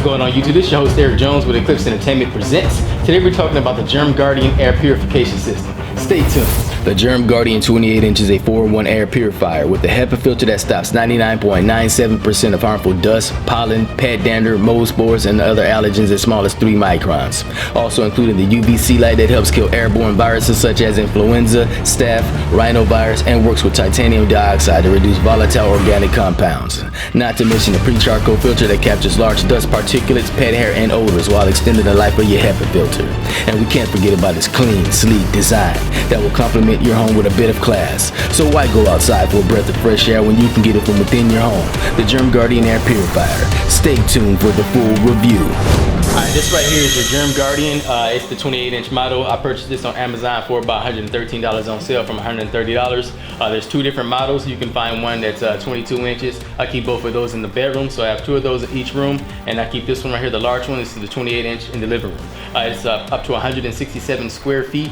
What's going on YouTube? This is your host Eric Jones with Eclipse Entertainment Presents. Today we're talking about the Germ Guardian air purification system. Stay tuned. The Germ Guardian 28 inch is a 4-in-1 air purifier with a HEPA filter that stops 99.97% of harmful dust, pollen, pet dander, mold spores, and other allergens as small as 3 microns. Also including the UVC light that helps kill airborne viruses such as influenza, staph, rhinovirus, and works with titanium dioxide to reduce volatile organic compounds. Not to mention the pre-charcoal filter that captures large dust particulates, pet hair, and odors while extending the life of your HEPA filter. And we can't forget about its clean, sleek design that will complement your home with a bit of class. So why go outside for a breath of fresh air when you can get it from within your home? The Germ Guardian Air Purifier. Stay tuned for the full review. Alright, this right here is your Germ Guardian. It's the 28-inch model. I purchased this on Amazon for about $113 on sale from $130. There's 2 different models. You can find one that's 22 inches. I keep both of those in the bedroom, so I have 2 of those in each room. And I keep this one right here, the large one. This is the 28-inch in the living room. It's up to 167 square feet.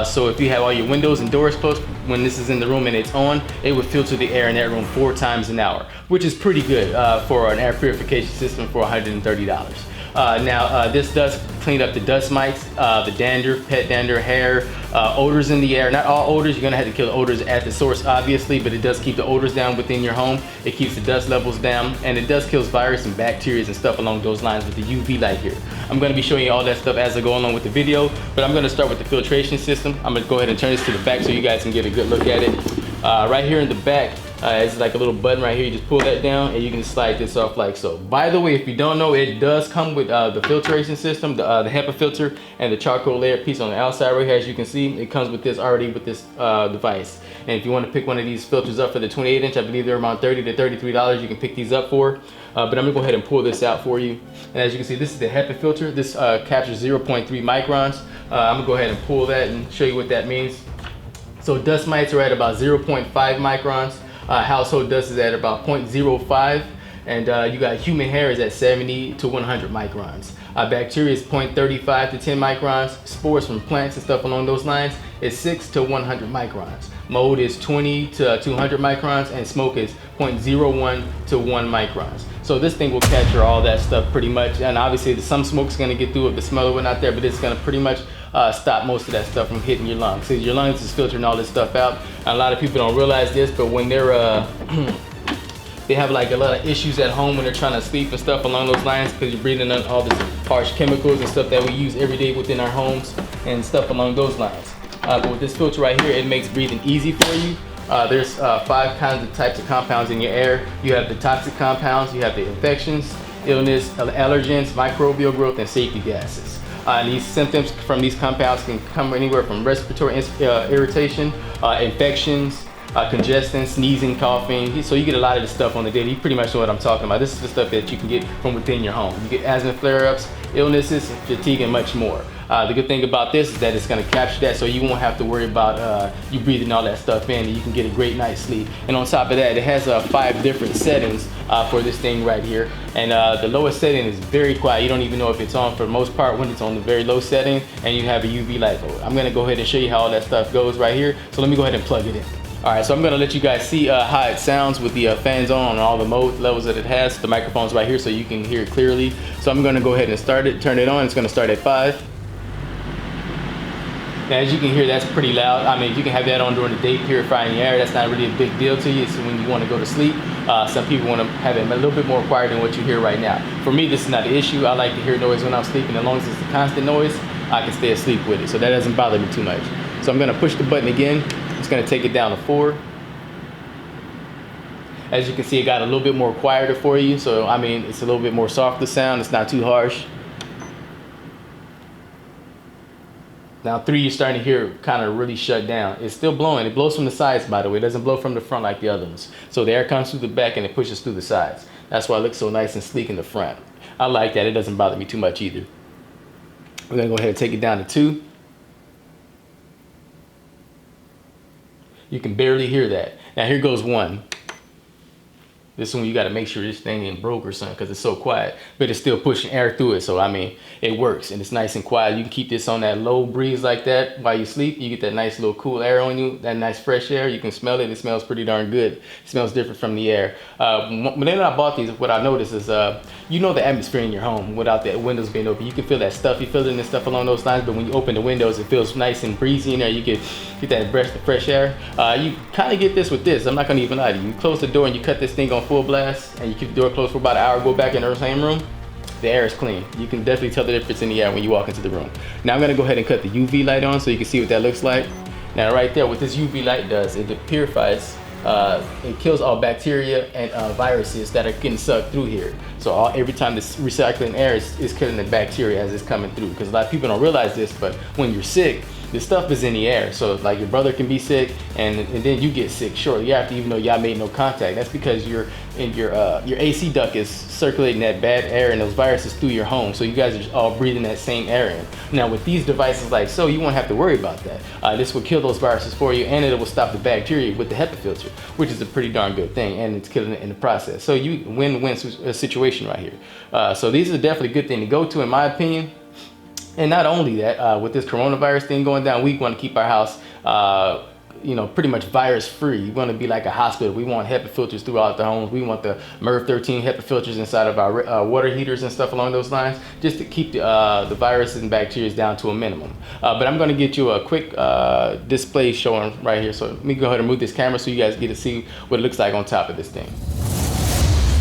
So if you have all your windows and doors closed, when this is in the room and it's on, it would filter the air in that room 4 times an hour, which is pretty good for an air purification system for $130. Now this does clean up the dust mites, the dander, pet dander, hair, odors in the air. Not all odors, you're gonna have to kill odors at the source obviously, but it does keep the odors down within your home. It keeps the dust levels down, and it does kills virus and bacteria and stuff along those lines with the UV light here. I'm gonna be showing you all that stuff as I go along with the video, but I'm gonna start with the filtration system. I'm gonna go ahead and turn this to the back so you guys can get a good look at it. Right here in the back, it's like a little button right here. You just pull that down and you can slide this off like so. By the way, if you don't know, it does come with the filtration system, the HEPA filter and the charcoal layer piece on the outside right here. As you can see, it comes with this already with this device. And if you want to pick one of these filters up for the 28 inch, I believe they're around $30 to $33 you can pick these up for. But I'm gonna go ahead and pull this out for you. And as you can see, this is the HEPA filter. This captures 0.3 microns. I'm gonna go ahead and pull that and show you what that means. So dust mites are at about 0.5 microns. Household dust is at about 0.05, and you got human hair is at 70 to 100 microns. Bacteria is 0.35 to 10 microns. Spores from plants and stuff along those lines is 6 to 100 microns. Mold is 20 to 200 microns, and smoke is 0.01 to 1 microns. So this thing will capture all that stuff pretty much, and obviously some smoke's gonna get through if the smell of it not there, but it's gonna pretty much stop most of that stuff from hitting your lungs. So your lungs is filtering all this stuff out. And a lot of people don't realize this, but when they're they have like a lot of issues at home when they're trying to sleep and stuff along those lines, because you're breathing in all this harsh chemicals and stuff that we use every day within our homes and stuff along those lines. But with this filter right here, it makes breathing easy for you. There's 5 kinds of types of compounds in your air. You have the toxic compounds, you have the infections, illness, allergens, microbial growth, and safety gases. These symptoms from these compounds can come anywhere from respiratory irritation, infections, congestion, sneezing, coughing. So you get a lot of this stuff on the daily. You pretty much know what I'm talking about. This is the stuff that you can get from within your home. You get asthma flare-ups, illnesses, fatigue, and much more. The good thing about this is that it's going to capture that, so you won't have to worry about you breathing all that stuff in, and you can get a great night's sleep. And on top of that, it has 5 different settings for this thing right here. And the lowest setting is very quiet. You don't even know if it's on for the most part when it's on the very low setting, and you have a UV light mode. I'm going to go ahead and show you how all that stuff goes right here. So let me go ahead and plug it in. Alright, so I'm going to let you guys see how it sounds with the fans on and all the mode levels that it has. The microphone's right here so you can hear it clearly. So I'm going to go ahead and start it, turn it on. It's going to start at 5. Now, as you can hear, that's pretty loud. I mean, you can have that on during the day, purifying the air. That's not really a big deal to you. It's when you want to go to sleep. Some people want to have it a little bit more quiet than what you hear right now. For me, this is not the issue. I like to hear noise when I'm sleeping. As long as it's a constant noise, I can stay asleep with it. So that doesn't bother me too much. So I'm going to push the button again. It's going to take it down to 4. As you can see, it got a little bit more quieter for you. So, I mean, it's a little bit more softer sound. It's not too harsh. Now 3, you're starting to hear it kind of really shut down. It's still blowing. It blows from the sides, by the way. It doesn't blow from the front like the other ones. So the air comes through the back and it pushes through the sides. That's why it looks so nice and sleek in the front. I like that. It doesn't bother me too much either. We're going to go ahead and take it down to 2. You can barely hear that. Now here goes 1. This one you got to make sure this thing ain't broke or something because it's so quiet, but it's still pushing air through it. So I mean, it works and it's nice and quiet. You can keep this on that low breeze like that while you sleep. You get that nice little cool air on you, that nice fresh air. You can smell it. It smells pretty darn good. It smells different from the air. When I bought these, what I noticed is, you know, the atmosphere in your home without the windows being open. You can feel that stuffy feeling and stuff along those lines, but when you open the windows, it feels nice and breezy in there. You get that breath of fresh air. You kind of get this with this. I'm not gonna even lie to you. You close the door and you cut this thing on full blast, and you keep the door closed for about an hour, go back in the same room, the air is clean. You can definitely tell the difference in the air when you walk into the room. Now I'm gonna go ahead and cut the UV light on so you can see what that looks like. Now right there, what this UV light does, it purifies, it kills all bacteria and viruses that are getting sucked through here. So every time this recycling air is killing the bacteria as it's coming through. Because a lot of people don't realize this, but when you're sick, this stuff is in the air. So like your brother can be sick and then you get sick shortly after, even though y'all made no contact. That's because your AC duct is circulating that bad air and those viruses through your home. So you guys are all breathing that same air in. Now with these devices like so, you won't have to worry about that. This will kill those viruses for you, and it will stop the bacteria with the HEPA filter, which is a pretty darn good thing, and it's killing it in the process. So you win-win situation right here. So these are definitely a good thing to go to in my opinion. And not only that, with this coronavirus thing going down, we want to keep our house, pretty much virus free. We want to be like a hospital. We want HEPA filters throughout the homes. We want the MERV 13 HEPA filters inside of our water heaters and stuff along those lines, just to keep the viruses and bacteria down to a minimum. But I'm going to get you a quick display showing right here. So let me go ahead and move this camera so you guys get to see what it looks like on top of this thing.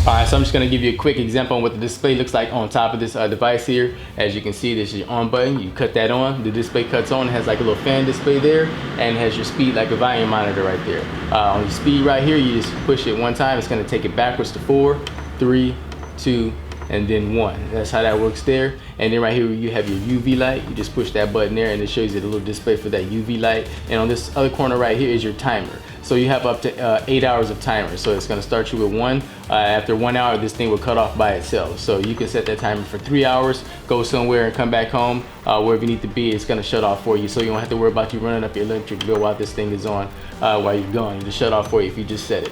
Alright, so I'm just going to give you a quick example on what the display looks like on top of this device here. As you can see, this is your on button. You cut that on, the display cuts on. It has like a little fan display there, and it has your speed like a volume monitor right there. On your speed right here, you just push it one time. It's going to take it backwards to 4, 3, 2, and then 1. That's how that works there. And then right here you have your UV light. You just push that button there and it shows you the little display for that UV light. And on this other corner right here is your timer. So you have up to 8 hours of timer. So it's going to start you with 1. After 1 hour, this thing will cut off by itself. So you can set that timer for 3 hours, go somewhere and come back home. Wherever you need to be, it's going to shut off for you. So you don't have to worry about you running up your electric bill while this thing is on while you're gone. It'll shut off for you if you just set it.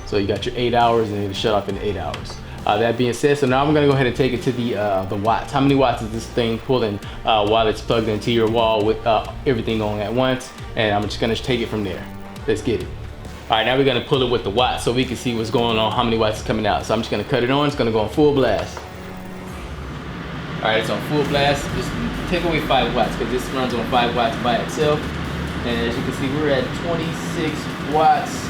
So you got your 8 hours and it'll shut off in 8 hours. That being said, so now I'm going to go ahead and take it to the watts. How many watts is this thing pulling while it's plugged into your wall with everything going at once? And I'm just going to take it from there. Let's get it. All right, now we're going to pull it with the watts so we can see what's going on, how many watts is coming out. So I'm just going to cut it on. It's going to go on full blast. All right, it's on full blast. Just take away 5 watts because this runs on 5 watts by itself. And as you can see, we're at 26 watts.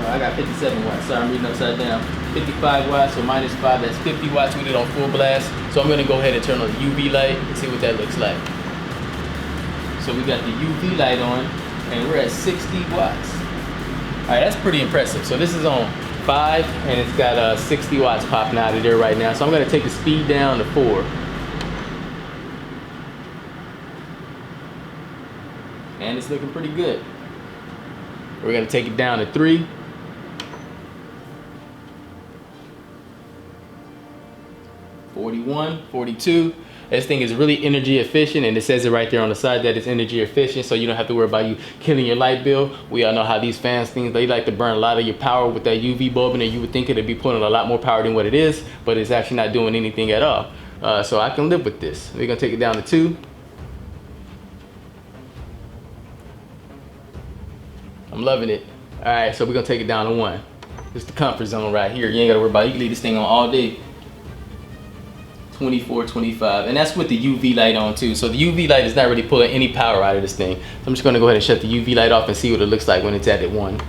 I got 57 watts. Sorry, I'm reading upside down. 55 watts, so minus 5, that's 50 watts with it on full blast. So I'm going to go ahead and turn on the UV light and see what that looks like. So we got the UV light on, and we're at 60 watts. All right, that's pretty impressive. So this is on 5, and it's got 60 watts popping out of there right now. So I'm going to take the speed down to 4. And it's looking pretty good. We're going to take it down to 3. 41, 42. This thing is really energy efficient, and it says it right there on the side that it's energy efficient, so you don't have to worry about you killing your light bill. We all know how these fans things, they like to burn a lot of your power with that UV bulb in there. You would think it'd be pulling a lot more power than what it is, but it's actually not doing anything at all. So I can live with this. We're gonna take it down to 2. I'm loving it. All right, so we're gonna take it down to 1. This is the comfort zone right here. You ain't gotta worry about it. You can leave this thing on all day. 24, 25, and that's with the UV light on too. So the UV light is not really pulling any power out of this thing. So I'm just gonna go ahead and shut the UV light off and see what it looks like when it's at 1.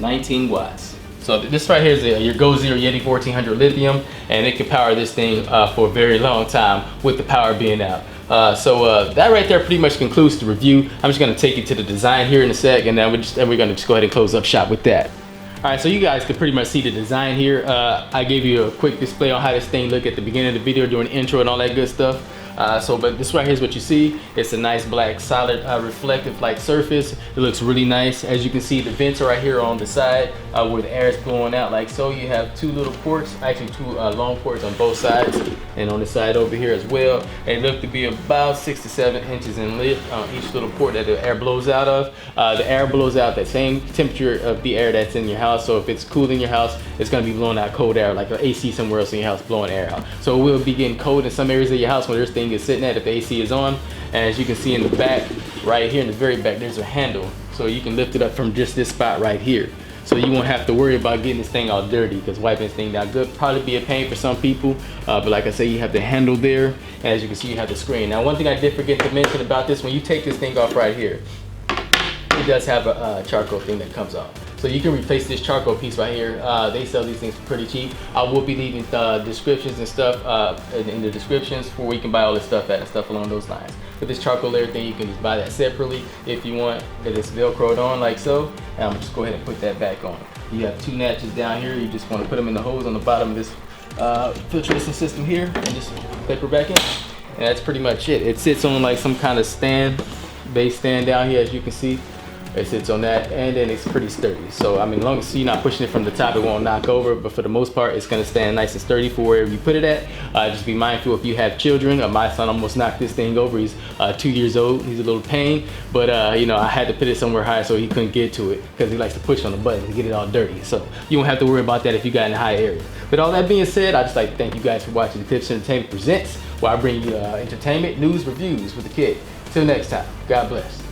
19 watts. So this right here is your Go Zero Yeti 1400 lithium, and it can power this thing for a very long time with the power being out. That right there pretty much concludes the review. I'm just gonna take you to the design here in a sec, and then we're gonna just go ahead and close up shop with that. All right, so you guys can pretty much see the design here. I gave you a quick display on how this thing looked at the beginning of the video during the intro and all that good stuff. But this right here is what you see. It's a nice black solid reflective like surface. It looks really nice. As you can see, the vents are right here on the side. where the air is blowing out like so. You have two little ports, actually two long ports on both sides, and on the side over here as well. They look to be about 6 to 7 inches in width on each little port that the air blows out of. The air blows out that same temperature of the air that's in your house. So if it's cool in your house, it's going to be blowing out cold air, like an AC somewhere else in your house blowing air out. So it will be getting cold in some areas of your house where this thing is sitting at if the AC is on. And as you can see in the back, right here in the very back, there's a handle. So you can lift it up from just this spot right here. So you won't have to worry about getting this thing all dirty, because wiping this thing down could probably be a pain for some people. But like I say, you have the handle there. And as you can see, you have the screen. Now, one thing I did forget to mention about this, when you take this thing off right here, it does have a charcoal thing that comes off. So you can replace this charcoal piece right here. They sell these things pretty cheap. I will be leaving descriptions and stuff in the descriptions for where you can buy all this stuff at and stuff along those lines. But this charcoal layer thing, you can just buy that separately if you want, that it's Velcroed on like so. And I'm just go ahead and put that back on. You have two notches down here. You just want to put them in the hose on the bottom of this filtration system here, and just clip her back in. And that's pretty much it. It sits on like some kind of stand, base stand down here, as you can see. It sits on that, and then it's pretty sturdy. So I mean, as long as you're not pushing it from the top, it won't knock over. But for the most part, it's gonna stand nice and sturdy for wherever you put it at. Just be mindful if you have children. My son almost knocked this thing over. He's 2 years old. He's a little pain, but you know, I had to put it somewhere high so he couldn't get to it, because he likes to push on the button and get it all dirty. So you won't have to worry about that if you got in a high area. But all that being said, I'd just like to thank you guys for watching the Tips Entertainment Presents, where I bring you entertainment, news, reviews with the kid. Till next time, God bless.